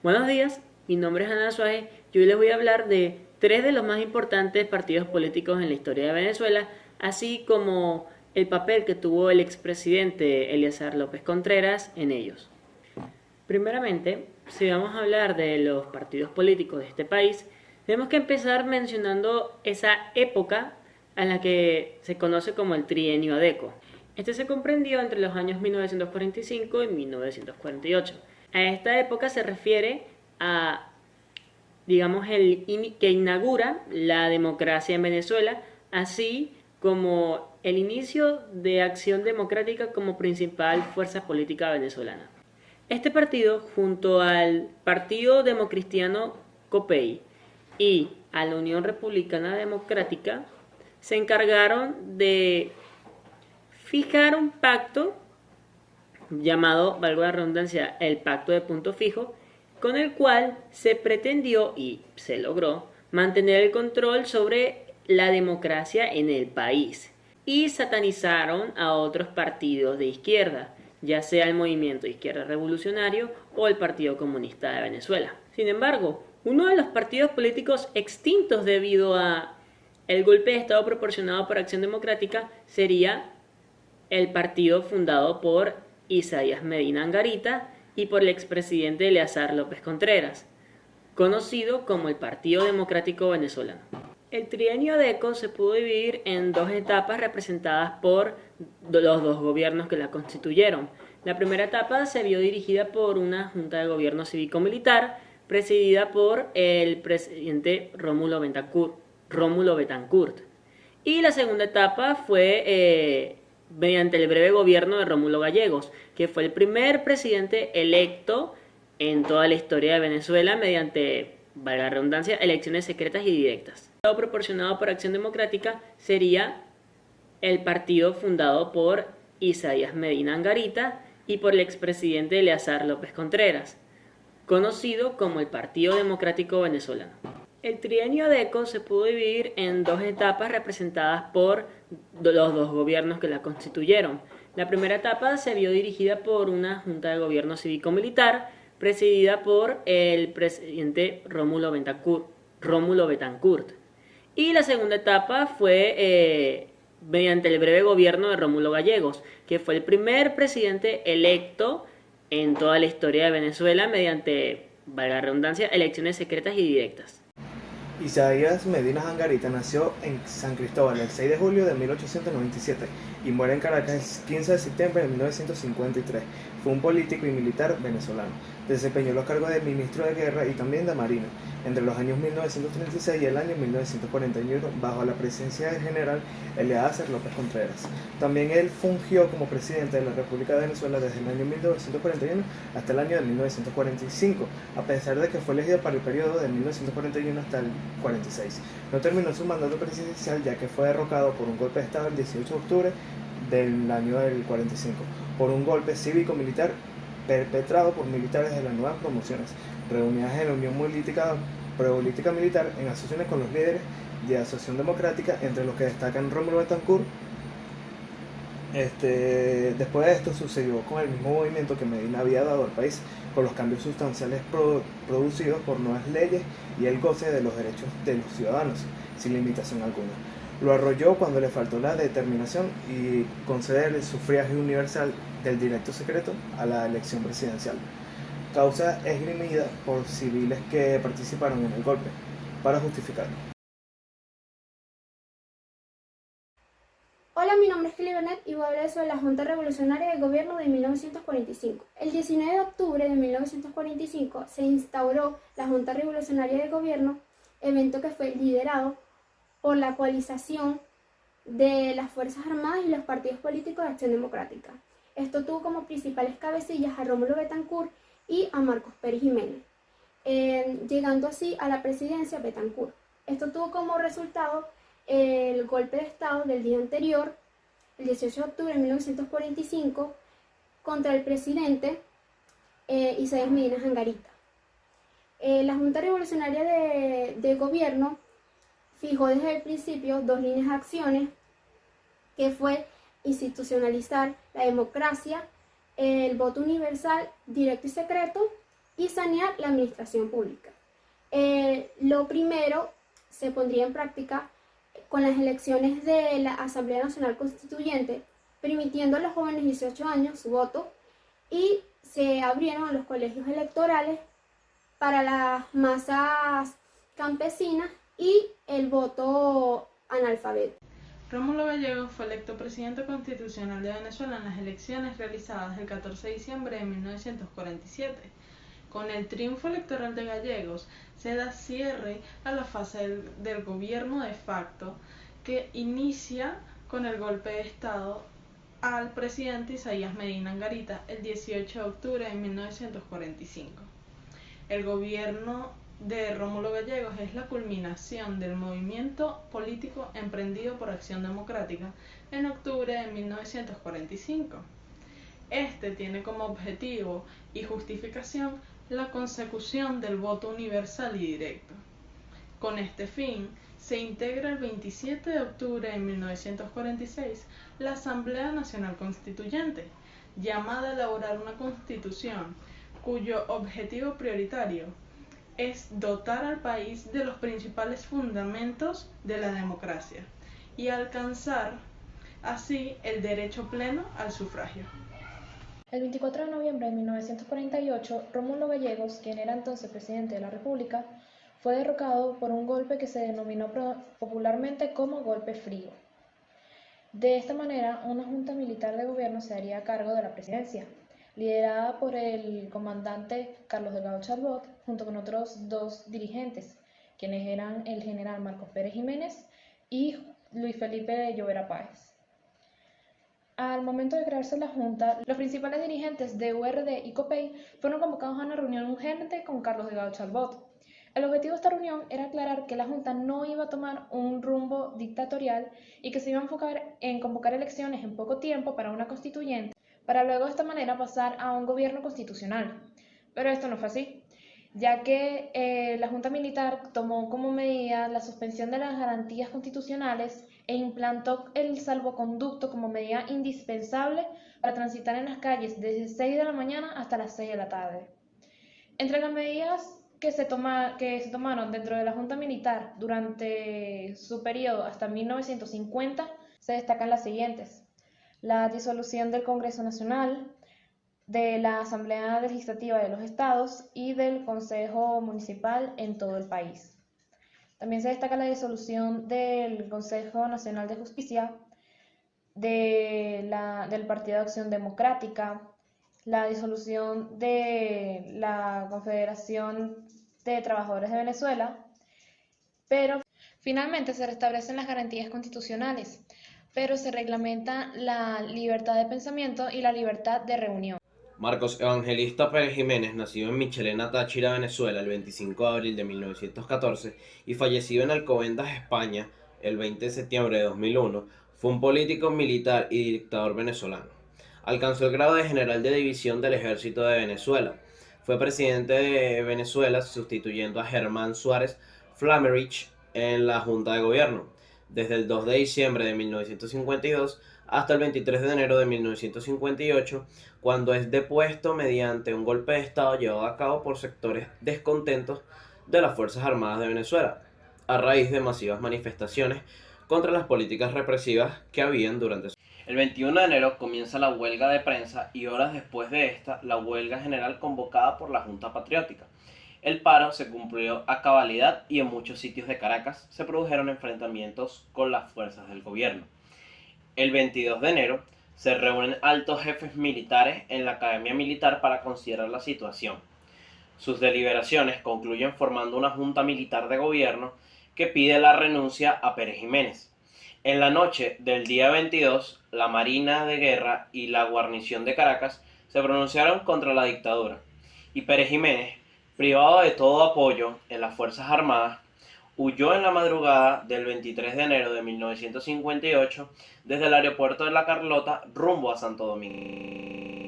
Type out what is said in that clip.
Buenos días, mi nombre es Ana Suárez y hoy les voy a hablar de tres de los más importantes partidos políticos en la historia de Venezuela, así como el papel que tuvo el expresidente Eliezer López Contreras en ellos. Primeramente, si vamos a hablar de los partidos políticos de este país, tenemos que empezar mencionando esa época en la que se conoce como el trienio ADECO. Este se comprendió entre los años 1945 y 1948. A esta época se refiere a, digamos, que inaugura la democracia en Venezuela, así como el inicio de Acción Democrática como principal fuerza política venezolana. Este partido, junto al Partido Democristiano COPEI y a la Unión Republicana Democrática, se encargaron de fijar un pacto llamado, valga la redundancia, el Pacto de Punto Fijo, con el cual se pretendió y se logró mantener el control sobre la democracia en el país y satanizaron a otros partidos de izquierda, ya sea el Movimiento de Izquierda Revolucionario o el Partido Comunista de Venezuela. Sin embargo, uno de los partidos políticos extintos debido a el golpe de Estado proporcionado por Acción Democrática sería el partido fundado por Isaías Medina Angarita y por el expresidente Eleazar López Contreras, conocido como el Partido Democrático Venezolano. El trienio ADECO se pudo dividir en dos etapas representadas por los dos gobiernos que la constituyeron. La primera etapa se vio dirigida por una junta de gobierno cívico-militar presidida por el presidente Rómulo Betancourt. Y la segunda etapa fue mediante el breve gobierno de Rómulo Gallegos, que fue el primer presidente electo en toda la historia de Venezuela mediante, valga la redundancia, elecciones secretas y directas. El Estado proporcionado por Acción Democrática sería el partido fundado por Isaías Medina Angarita y por el expresidente Eleazar López Contreras, conocido como el Partido Democrático Venezolano. El trienio ADECO se pudo dividir en dos etapas representadas por los dos gobiernos que la constituyeron. La primera etapa se vio dirigida por una junta de gobierno cívico-militar presidida por el presidente Rómulo Betancourt. Y la segunda etapa fue mediante el breve gobierno de Rómulo Gallegos, que fue el primer presidente electo en toda la historia de Venezuela mediante, valga la redundancia, elecciones secretas y directas. Isaías Medina Angarita nació en San Cristóbal el 6 de julio de 1897 y muere en Caracas el 15 de septiembre de 1953. Fue un político y militar venezolano. Desempeñó los cargos de ministro de Guerra y también de Marina entre los años 1936 y el año 1941 bajo la presidencia del general Eleazar López Contreras. También él fungió como presidente de la República de Venezuela desde el año 1941 hasta el año de 1945, a pesar de que fue elegido para el periodo de 1941 hasta el 46. No terminó su mandato presidencial ya que fue derrocado por un golpe de Estado el 18 de octubre del año del 45, por un golpe cívico-militar perpetrado por militares de las nuevas promociones, reunidas en la Unión Política Militar en asociaciones con los líderes de Asociación Democrática, entre los que destacan Rómulo Betancourt. Después de esto sucedió con el mismo movimiento que Medina había dado al país, con los cambios sustanciales producidos por nuevas leyes y el goce de los derechos de los ciudadanos, sin limitación alguna. Lo arrolló cuando le faltó la determinación y conceder el sufragio universal del directo secreto a la elección presidencial, causa esgrimida por civiles que participaron en el golpe, para justificarlo. Hola, mi nombre es Kelly Bennett y voy a hablar sobre la Junta Revolucionaria del Gobierno de 1945. El 19 de octubre de 1945 se instauró la Junta Revolucionaria del Gobierno, evento que fue liderado por la coalización de las Fuerzas Armadas y los partidos políticos de Acción Democrática. Esto tuvo como principales cabecillas a Rómulo Betancourt y a Marcos Pérez Jiménez, llegando así a la presidencia Betancourt. Esto tuvo como resultado el golpe de Estado del día anterior, el 18 de octubre de 1945, contra el presidente Isaías Medina Angarita. La Junta Revolucionaria de Gobierno fijó desde el principio dos líneas de acciones, que fue institucionalizar la democracia, el voto universal, directo y secreto, y sanear la administración pública. Lo primero se pondría en práctica con las elecciones de la Asamblea Nacional Constituyente, permitiendo a los jóvenes de 18 años su voto, y se abrieron los colegios electorales para las masas campesinas y el voto analfabeto. Rómulo Gallegos fue electo presidente constitucional de Venezuela en las elecciones realizadas el 14 de diciembre de 1947. Con el triunfo electoral de Gallegos se da cierre a la fase del gobierno de facto, que inicia con el golpe de Estado al presidente Isaías Medina Angarita el 18 de octubre de 1945. El gobierno de Rómulo Gallegos es la culminación del movimiento político emprendido por Acción Democrática en octubre de 1945. Este tiene como objetivo y justificación la consecución del voto universal y directo. Con este fin, se integra el 27 de octubre de 1946 la Asamblea Nacional Constituyente, llamada a elaborar una constitución cuyo objetivo prioritario es dotar al país de los principales fundamentos de la democracia y alcanzar así el derecho pleno al sufragio. El 24 de noviembre de 1948, Rómulo Gallegos, quien era entonces presidente de la República, fue derrocado por un golpe que se denominó popularmente como golpe frío. De esta manera, una junta militar de gobierno se haría cargo de la presidencia, liderada por el comandante Carlos Delgado Chalbaud, junto con otros dos dirigentes, quienes eran el general Marcos Pérez Jiménez y Luis Felipe Llovera Páez. Al momento de crearse la Junta, los principales dirigentes de URD y COPEI fueron convocados a una reunión urgente con Carlos Delgado Chalbaud. El objetivo de esta reunión era aclarar que la Junta no iba a tomar un rumbo dictatorial y que se iba a enfocar en convocar elecciones en poco tiempo para una constituyente, para luego de esta manera pasar a un gobierno constitucional. Pero esto no fue así, ya que la Junta Militar tomó como medida la suspensión de las garantías constitucionales e implantó el salvoconducto como medida indispensable para transitar en las calles desde 6 de la mañana hasta las 6 de la tarde. Entre las medidas que se tomaron dentro de la Junta Militar durante su periodo hasta 1950 se destacan las siguientes: la disolución del Congreso Nacional, de la Asamblea Legislativa de los Estados y del Consejo Municipal en todo el país. También se destaca la disolución del Consejo Nacional de Justicia, del Partido de Acción Democrática, la disolución de la Confederación de Trabajadores de Venezuela, pero finalmente se restablecen las garantías constitucionales, pero se reglamenta la libertad de pensamiento y la libertad de reunión. Marcos Evangelista Pérez Jiménez, nacido en Michelena, Táchira, Venezuela, el 25 de abril de 1914 y fallecido en Alcobendas, España, el 20 de septiembre de 2001, fue un político, militar y dictador venezolano. Alcanzó el grado de general de división del Ejército de Venezuela. Fue presidente de Venezuela sustituyendo a Germán Suárez Flamerich en la Junta de Gobierno, desde el 2 de diciembre de 1952 hasta el 23 de enero de 1958, cuando es depuesto mediante un golpe de Estado llevado a cabo por sectores descontentos de las Fuerzas Armadas de Venezuela, a raíz de masivas manifestaciones contra las políticas represivas que habían durante su... El 21 de enero comienza la huelga de prensa y horas después de esta, la huelga general convocada por la Junta Patriótica. El paro se cumplió a cabalidad y en muchos sitios de Caracas se produjeron enfrentamientos con las fuerzas del gobierno. El 22 de enero se reúnen altos jefes militares en la Academia Militar para considerar la situación. Sus deliberaciones concluyen formando una junta militar de gobierno que pide la renuncia a Pérez Jiménez. En la noche del día 22, la Marina de Guerra y la guarnición de Caracas se pronunciaron contra la dictadura, y Pérez Jiménez, privado de todo apoyo en las Fuerzas Armadas, huyó en la madrugada del 23 de enero de 1958 desde el aeropuerto de La Carlota rumbo a Santo Domingo.